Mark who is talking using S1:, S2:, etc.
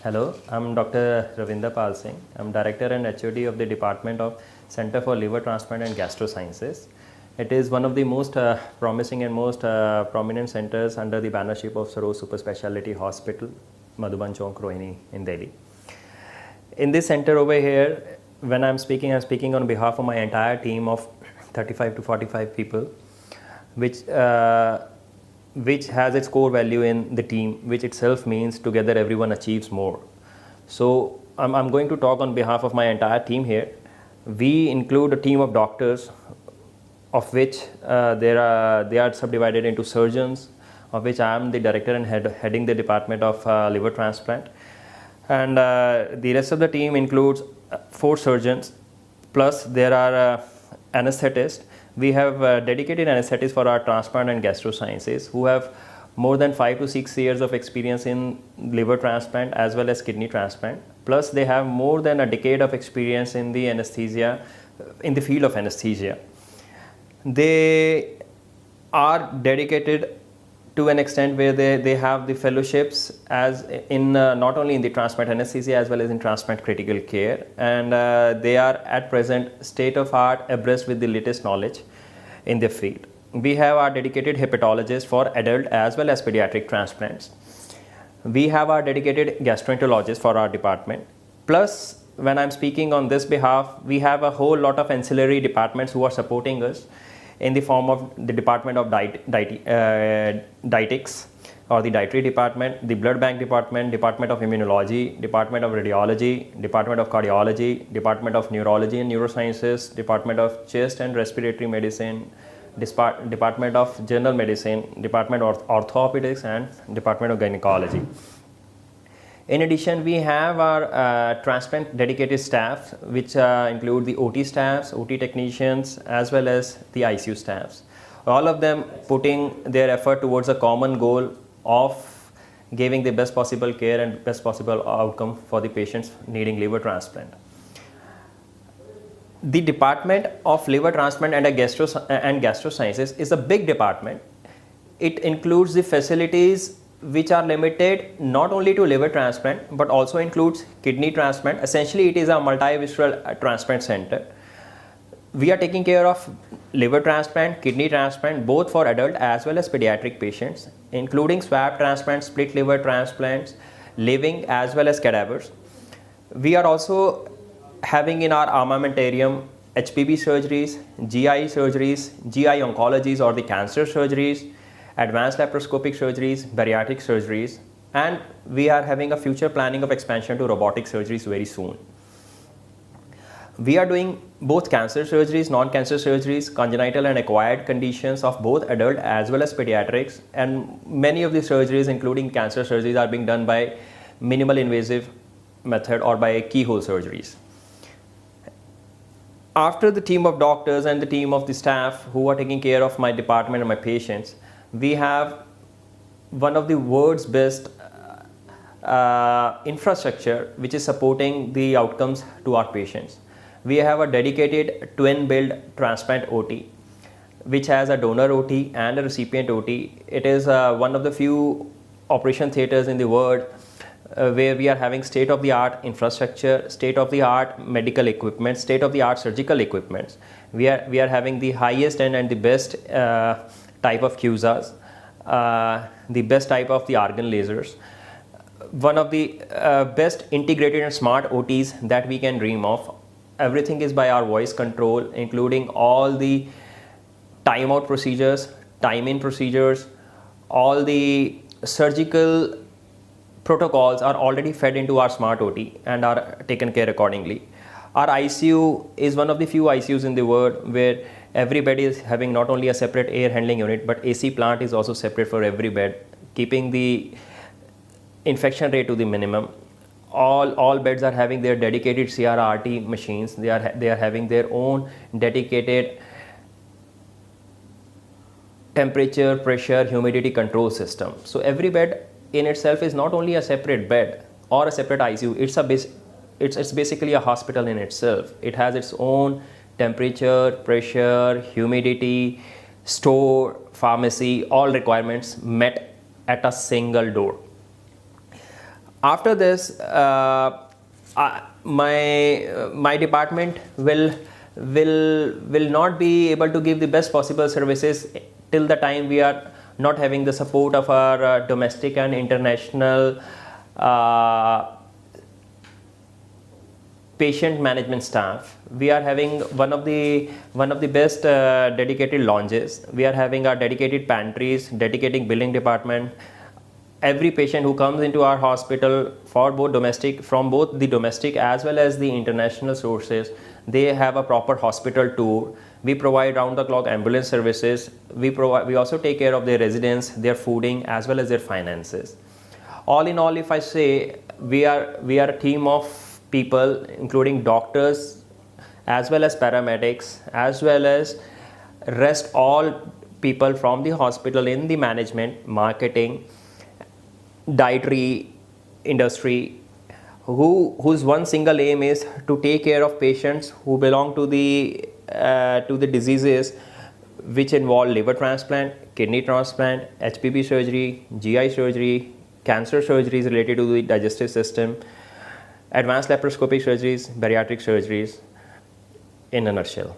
S1: Hello, I'm Dr. Ravinder Pal Singh. I'm Director and HOD of the Department of Center for Liver Transplant and Gastrosciences. It is one of the most promising and most prominent centers under the bannership of Saroj Super Speciality Hospital, Madhuban Chowk, Rohini in Delhi. In this center over here, when I'm speaking on behalf of my entire team of 35 to 45 people, which has its core value in the team, which itself means together everyone achieves more. So I'm going to talk on behalf of my entire team here. We include a team of doctors, of which they are subdivided into surgeons, of which I am the director and heading the department of liver transplant. And the rest of the team includes 4 surgeons, plus there are anesthetists. We have dedicated anesthetists for our transplant and gastrosciences who have more than 5 to 6 years of experience in liver transplant as well as kidney transplant. Plus they have more than a decade of experience in the anesthesia, in the field of anesthesia. They are dedicated to an extent where they have the fellowships as in not only in the transplant anesthesia as well as in transplant critical care, and they are at present state of art, abreast with the latest knowledge in their field. We have our dedicated hepatologists for adult as well as pediatric transplants. We have our dedicated gastroenterologists for our department. Plus, when I'm speaking on this behalf, we have a whole lot of ancillary departments who are supporting us in the form of the Department of Dietetics or the Dietary Department, the Blood Bank Department, Department of Immunology, Department of Radiology, Department of Cardiology, Department of Neurology and Neurosciences, Department of Chest and Respiratory Medicine, Department of General Medicine, Department of Orthopedics and Department of Gynecology. In addition, we have our transplant dedicated staff, which include the OT staffs, OT technicians, as well as the ICU staffs. All of them putting their effort towards a common goal of giving the best possible care and best possible outcome for the patients needing liver transplant. The Department of Liver Transplant and Gastrosciences is a big department. It includes the facilities which are limited not only to liver transplant but also includes kidney transplant. Essentially, it is a multi-visceral transplant center. We are taking care of liver transplant, kidney transplant, both for adult as well as pediatric patients, including swab transplants, split liver transplants, living as well as cadavers. We are also having in our armamentarium HPB surgeries, GI surgeries, GI oncologies or the cancer surgeries, advanced laparoscopic surgeries, bariatric surgeries, and we are having a future planning of expansion to robotic surgeries very soon. We are doing both cancer surgeries, non-cancer surgeries, congenital and acquired conditions of both adult as well as pediatrics, and many of the surgeries including cancer surgeries are being done by minimal invasive method or by keyhole surgeries. After the team of doctors and the team of the staff who are taking care of my department and my patients, we have one of the world's best infrastructure which is supporting the outcomes to our patients. We have a dedicated twin build transplant OT which has a donor OT and a recipient OT. It is one of the few operation theaters in the world where we are having state-of-the-art infrastructure, state-of-the-art medical equipment, state-of-the-art surgical equipment. We are having the highest end and the best type of QSAs, the best type of the argon lasers, one of the best integrated and smart OTs that we can dream of. Everything is by our voice control, including all the timeout procedures, time-in procedures, all the surgical protocols are already fed into our smart OT and are taken care accordingly. Our ICU is one of the few ICUs in the world where every bed is having not only a separate air handling unit but AC plant is also separate for every bed, keeping the infection rate to the minimum. All beds are having their dedicated CRRT machines. They are having their own dedicated temperature, pressure, humidity control system. So every bed in itself is not only a separate bed or a separate ICU, it's basically a hospital in itself. It has its own temperature, pressure, humidity, store, pharmacy, all requirements met at a single door. After this, my department will not be able to give the best possible services till the time we are not having the support of our domestic and international patient management staff. We are having one of the best dedicated lounges. We are having our dedicated pantries, dedicated billing department. Every patient who comes into our hospital from both the domestic as well as the international sources, they have a proper hospital tour. We provide round the clock ambulance services. We also take care of their residents, their fooding as well as their finances. All in all, if I say, we are a team of people including doctors as well as paramedics as well as rest all people from the hospital in the management, marketing, dietary industry, whose one single aim is to take care of patients who belong to the diseases which involve liver transplant, kidney transplant, HPB surgery, GI surgery, cancer surgeries related to the digestive system, advanced laparoscopic surgeries, bariatric surgeries, in a nutshell.